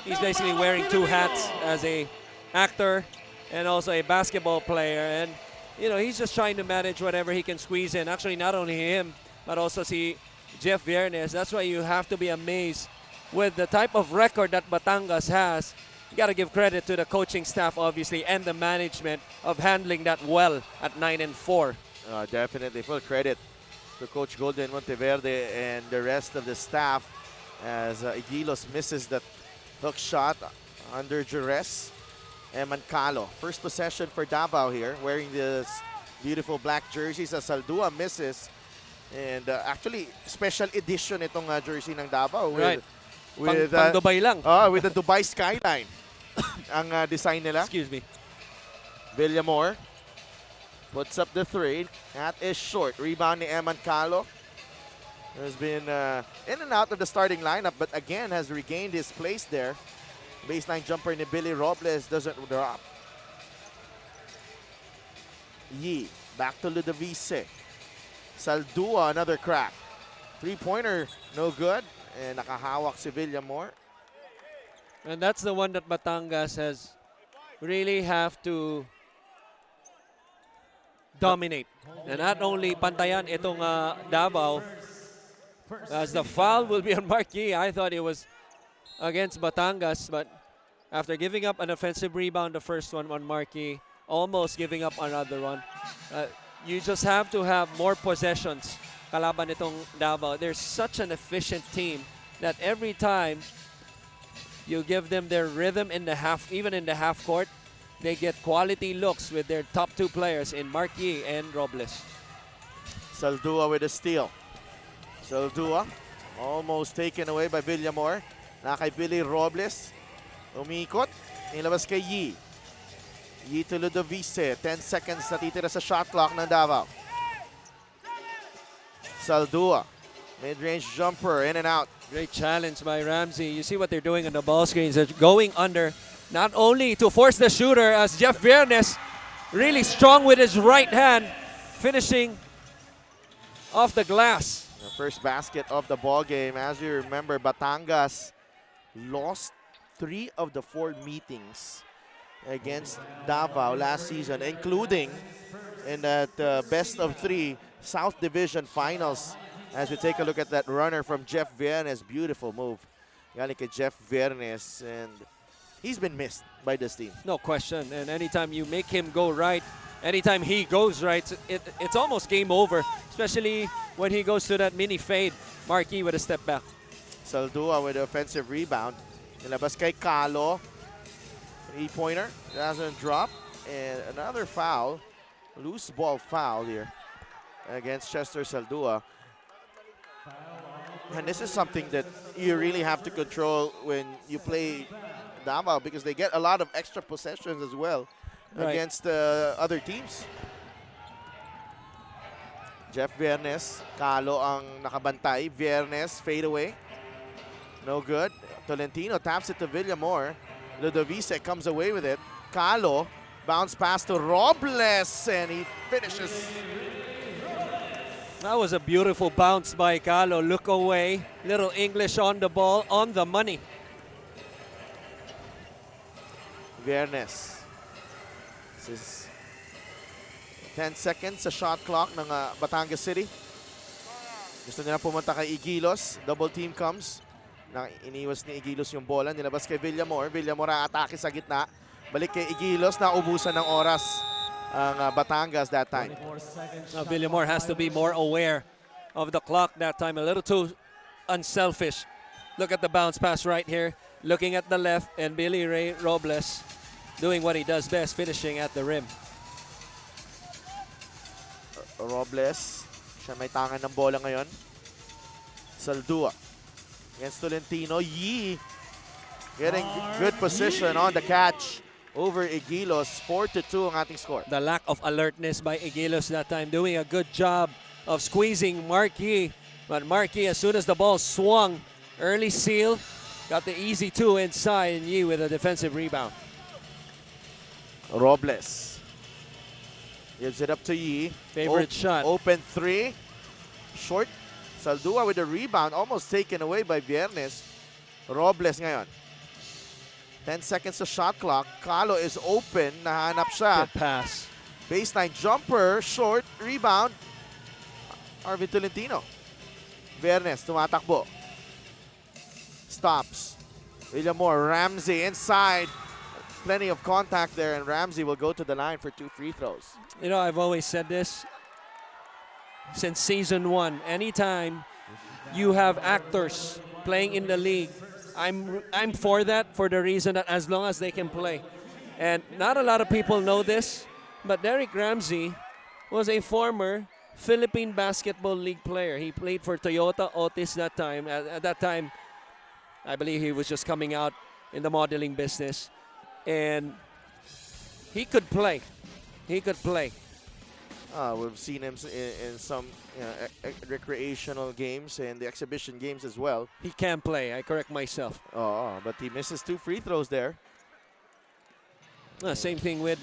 he's basically wearing two hats as a actor and also a basketball player. And, you know, he's just trying to manage whatever he can squeeze in. Actually, not only him, but also see Jeff Viernes. That's why you have to be amazed with the type of record that Batangas has. You got to give credit to the coaching staff, obviously, and the management of handling that well at 9-4. Definitely full credit to Coach Golden Monteverde and the rest of the staff as Igilos misses that hook shot under duress. And Mancalo, first possession for Davao here, wearing this beautiful black jerseys as Saldua misses. And actually, special edition itong jersey ng Davao. Right. With Pang Dubai lang. With the Dubai skyline. Ang design nila. Excuse me. Villamor puts up the three. That is short. Rebound ni Eman Calo. Has been in and out of the starting lineup, but again has regained his place there. Baseline jumper ni Billy Robles doesn't drop. Yi back to Ludovice. Saldua, another crack. Three-pointer, no good. And nakahawak si Villamor. And that's the one that Batangas has really have to dominate. And not only pantayan itong Davao, as the foul will be on Marquis. I thought it was against Batangas, but after giving up an offensive rebound, the first one on Marquis, almost giving up another one. You just have to have more possessions kalaban itong Davao. They're such an efficient team that every time you give them their rhythm in the half, even in the half court, they get quality looks with their top two players in Marquis and Robles. Saldua with a steal. Saldua almost taken away by Villamor. Na kay Billy Robles. Umikot. Nilabas kay Yi. Yi to Ludovice. 10 seconds natitira sa shot clock ng Davao. Saldua. Mid-range jumper. In and out. Great challenge by Ramsey. You see what they're doing on the ball screens. They're going under, not only to force the shooter, as Jeff Viernes really strong with his right hand, finishing off the glass. The first basket of the ball game. As you remember, Batangas lost 3 of the 4 meetings against Davao last season, including in that best of 3 South Division Finals. As we take a look at that runner from Jeff Viernes, beautiful move. Galing kay Jeff Viernes, and he's been missed by this team. No question. And anytime you make him go right, anytime he goes right, it's almost game over, especially when he goes to that mini fade. Marquis with a step back. Saldua with the offensive rebound. Nilabas kay Calo. 3-pointer. Doesn't drop. And another foul. Loose ball foul here against Chester Saldua. And this is something that you really have to control when you play Davao, because they get a lot of extra possessions as well against other teams. Jeff Viernes, Calo ang nakabantay. Viernes, fade away. No good. Tolentino taps it to Villamor. Ludovice comes away with it. Calo, bounce pass to Robles, and he finishes. That was a beautiful bounce by Calo. Look away. Little English on the ball, on the money. Viernes. This is 10 seconds sa shot clock ng Batangas City. Gusto nila pumunta kay Igilos. Double team comes. Iniwas ni Igilos yung bola. Nilabas kay Villamor. Villamor atake sa gitna. Balik kay Igilos na ubusan ng oras ang Batangas that time. Villamor has to be more aware of the clock that time. A little too unselfish. Look at the bounce pass right here. Looking at the left, and Billy Ray Robles doing what he does best, finishing at the rim. Robles, siya may tangan ng bola ngayon. Saldua against Tolentino. Yi getting good position on the catch over Igilos. 4-2 ang ating score. The lack of alertness by Igilos that time, doing a good job of squeezing Marquis. But Marquis, as soon as the ball swung, early seal, got the easy 2 inside, and Yi with a defensive rebound. Robles gives it up to Yi. Favorite shot. Open 3. Short. Saldua with the rebound, almost taken away by Viernes. Robles ngayon. 10 seconds to shot clock. Calo is open. Nahanap siya. Good pass. Baseline jumper. Short. Rebound. Arvin Tolentino. Vernes tumatakbo. Stops. William Moore. Ramsey inside. Plenty of contact there, and Ramsey will go to the line for 2 free throws. You know, I've always said this since season 1. Anytime you have actors playing in the league, I'm for that, for the reason that as long as they can play. And not a lot of people know this, but Derek Ramsey was a former Philippine Basketball League player. He played for Toyota Otis that time. At that time, I believe he was just coming out in the modeling business. And he could play. He could play. We've seen him in some recreational games and the exhibition games as well. He can play. I correct myself. But he misses 2 free throws there. Same thing with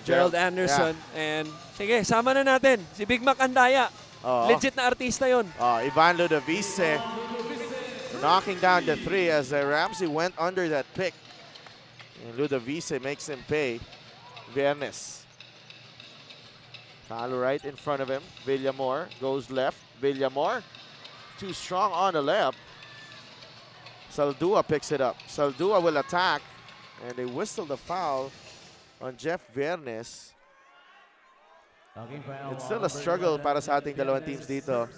Gerald Anderson. Yeah. And sige, sama na natin. Si Big Mac Andaya. Legit na artista yon. Ivan Ludovice knocking down the 3 as Ramsey went under that pick. And Ludovice makes him pay. Vernes. Calo right in front of him. Villamor goes left. Villamor too strong on the left. Saldua picks it up. Saldua will attack. And they whistle the foul on Jeff Vernes. It's still a struggle para sa ating dalawang teams dito.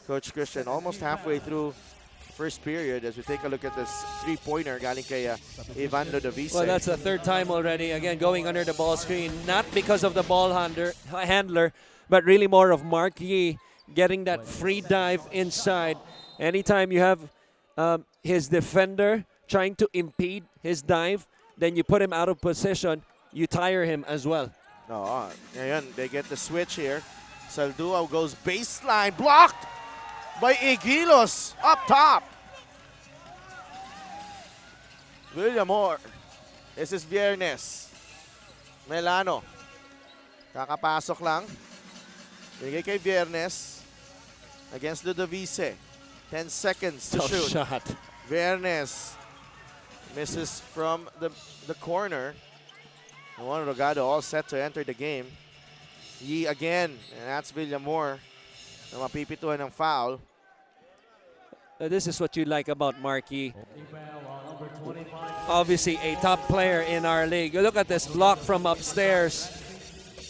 Coach Christian, almost halfway through first period as we take a look at this 3-pointer galing kay Ivan Ludovice. Well, that's the 3rd time already. Again, going under the ball screen. Not because of the ball handler, but really more of Mark Yee getting that free dive inside. Anytime you have his defender trying to impede his dive, then you put him out of position, you tire him as well. Ngayon, they get the switch here. Saldua goes baseline, blocked by Igilos up top. William Moore. This is Viernes. Melano. Kakapasok lang. Bigay kay Viernes against Ludovice. 10 seconds to shoot. Shot. Viernes misses from the corner. Juan Rogado all set to enter the game. Yee again, and that's William Moore na mapipituhan ng foul. This is what you like about Markey. Obviously, a top player in our league. Look at this block from upstairs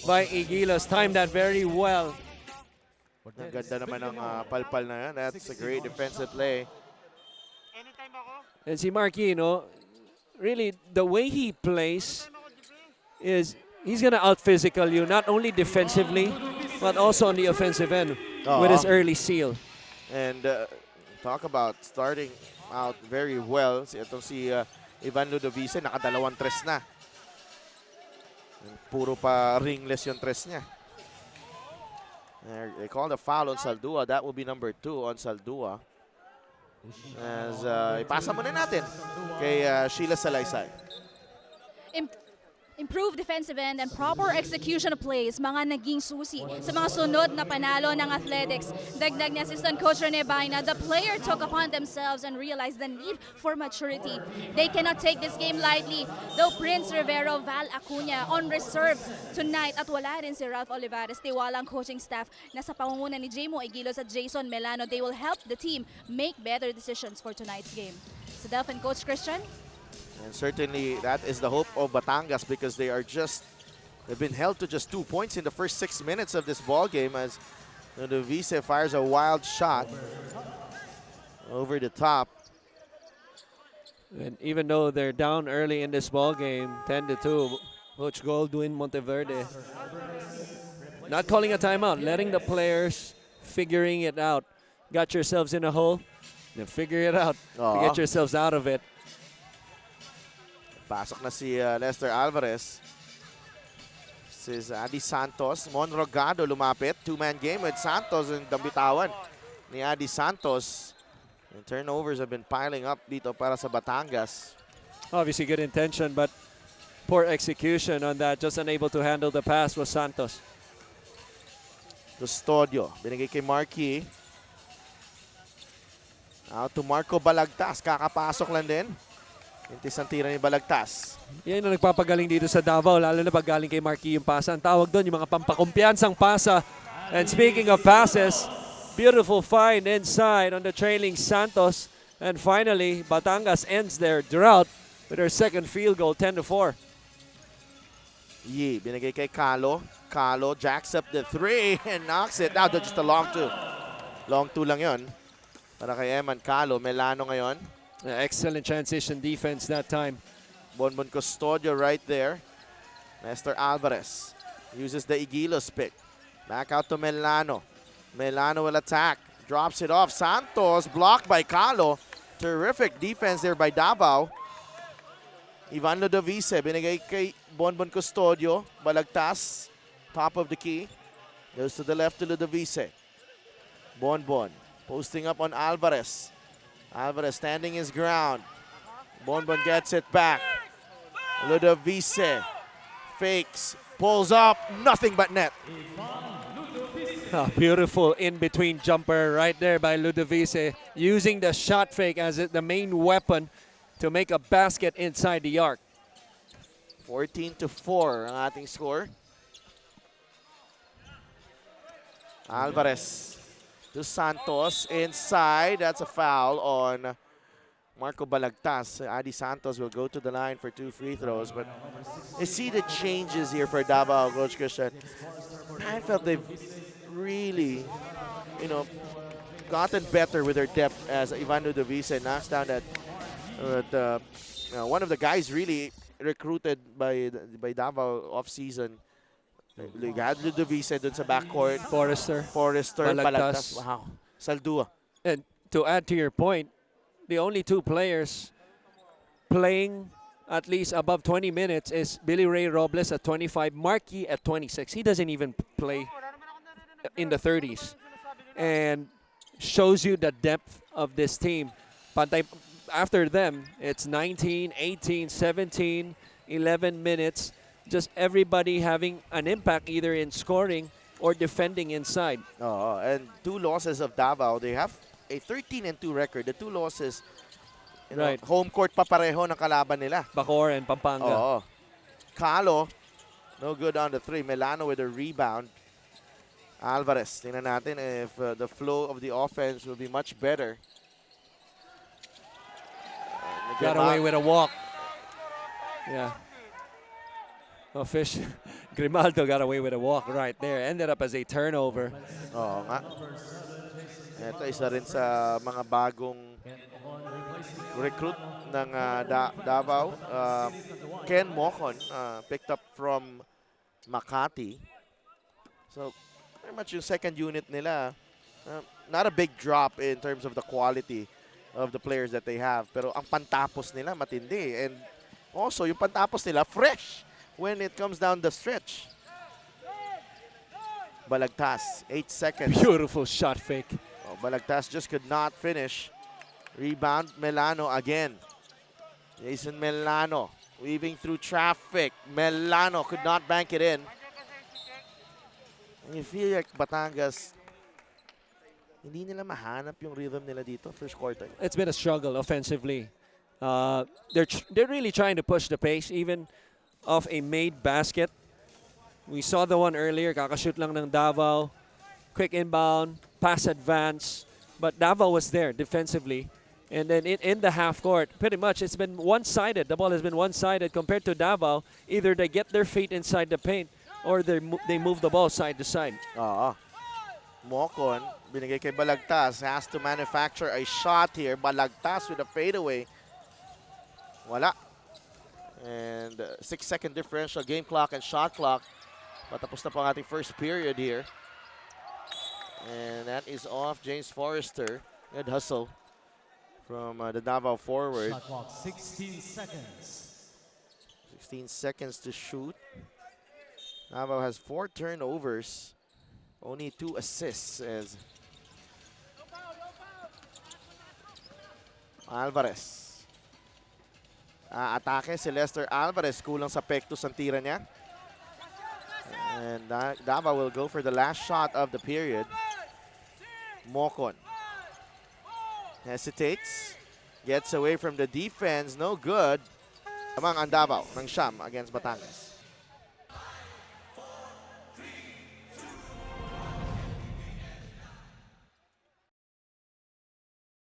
by Igilos. Timed that very well. Ang ganda naman ng palpal na yan. That's a great defensive play. And see Markey, you know, really the way he plays is he's going to out-physical you, not only defensively, but also on the offensive end with his early seal. And talk about starting out very well. Itong si Ivan Ludovice, nakadalawang tres na. Puro pa ringless yung tres niya. They called a foul on Saldua. That will be number 2 on Saldua. As ipasa muna natin kay Sheila Salaysay. Improved defensive end and proper execution of plays, mga naging susi sa mga sunod na panalo ng Athletics. Dagdag ni Assistant Coach Rene Baina, the player took upon themselves and realized the need for maturity. They cannot take this game lightly, though Prince Rivero, Val Acuña on reserve tonight at wala rin si Ralph Olivares. Tiwalang coaching staff na sa pangunguna ni Jmo Igilos at Jason Melano, they will help the team make better decisions for tonight's game. So Delphin Coach Christian. And certainly that is the hope of Batangas because they've been held to just 2 points in the first 6 minutes of this ball game as Ludovice fires a wild shot over the top. And even though they're down early in this ball game, 10-2, Coach Goldwyn Monteverde not calling a timeout, letting the players figuring it out. Got yourselves in a hole, then figure it out to get yourselves out of it. Pasok na si Lester Alvarez. This is Adi Santos. Monrogado lumapit. 2-man game with Santos and dambitawan ni Adi Santos. And turnovers have been piling up dito para sa Batangas. Obviously good intention, but poor execution on that. Just unable to handle the pass was Santos. Custodio. Binigay kay Markey. Out to Marco Balagtas. Kakapasok lang din. Intis ang tira ni Balagtas. Yan ang nagpapagaling dito sa Davao, lalo na pag galing kay Marquis yung pasa. Ang tawag doon, yung mga pampakumpiyansang pasa. And speaking of passes, beautiful find inside on the trailing Santos. And finally, Batangas ends their drought with their second field goal, 10-4. Yee, binigay kay Calo. Calo jacks up the three and knocks it. Now just a long two. Long two lang yon para kay Eman Calo. Melano ngayon. Excellent transition defense that time. Bonbon Custodio right there. Nestor Alvarez uses the Igilos pick. Back out to Melano. Melano will attack. Drops it off. Santos blocked by Calo. Terrific defense there by Davao. Ivan Ludovice binigay kay Bonbon Custodio. Balagtas. Top of the key. Goes to the left to Ludovice. Bonbon posting up on Alvarez. Alvarez standing his ground. Bonbon gets it back. Ludovice fakes, pulls up, nothing but net. Beautiful in-between jumper right there by Ludovice, using the shot fake as the main weapon to make a basket inside the arc. 14-4 ang ating score. Alvarez to Santos inside. That's a foul on Marco Balagtas. Adi Santos will go to the line for 2 free throws. But you see the changes here for Davao, Coach Christian. I felt they've really, gotten better with their depth as Ivan Ludovice knocks down that one of the guys really recruited by Davao off-season. Had Ludovice dun sa backcourt. Forrester, Balagtas. Wow. Saldua. And to add to your point, the only two players playing at least above 20 minutes is Billy Ray Robles at 25, Marquis at 26. He doesn't even play in the 30s. And shows you the depth of this team. Pantay, after them, it's 19, 18, 17, 11 minutes. Just everybody having an impact either in scoring or defending inside. Oh, and 2 losses of Davao. They have a 13-2 record. The 2 losses, Right. home court pa pareho ng kalaban nila. Bacoor and Pampanga. Oo. Calo, no good on the 3. Melano with a rebound. Alvarez, tingnan natin if the flow of the offense will be much better. Got away with a walk. Yeah. Oh, Fish. Grimaldo got away with a walk right there. Ended up as a turnover. Oo nga. Ito isa rin sa mga bagong recruit ng Davao. Ken Mocon, picked up from Makati. So, pretty much yung second unit nila. Not a big drop in terms of the quality of the players that they have. Pero ang pantapos nila matindi. And also, yung pantapos nila fresh when it comes down the stretch. Balagtas, 8 seconds. Beautiful shot fake. Oh, Balagtas just could not finish. Rebound, Melano again. Jason Melano weaving through traffic. Melano could not bank it in. And you feel like Batangas, hindi nila mahanap yung rhythm nila dito first quarter. It's been a struggle offensively. They're really trying to push the pace, even off a made basket. We saw the one earlier, kakashoot lang ng Davao. Quick inbound, pass advance. But Davao was there defensively. And then in the half court, pretty much it's been one-sided. The ball has been one-sided compared to Davao. Either they get their feet inside the paint or they move the ball side to side. Oo. Mocon, binigay kay Balagtas, has to manufacture a shot here. Balagtas with a fadeaway. Wala. And 6-second differential, game clock and shot clock. Patapos na po ang ating first period here. And that is off James Forrester. Good hustle from the Davao forward. Shot clock, 16 seconds. 16 seconds to shoot. Davao has 4 turnovers. Only 2 assists as Alvarez. Atake si Lester Alvarez. Kulang sa pektus ang tira niya. And Davao will go for the last shot of the period. Mocon hesitates. Gets away from the defense, no good. Amang ang Davao ng Siyam against Batangas.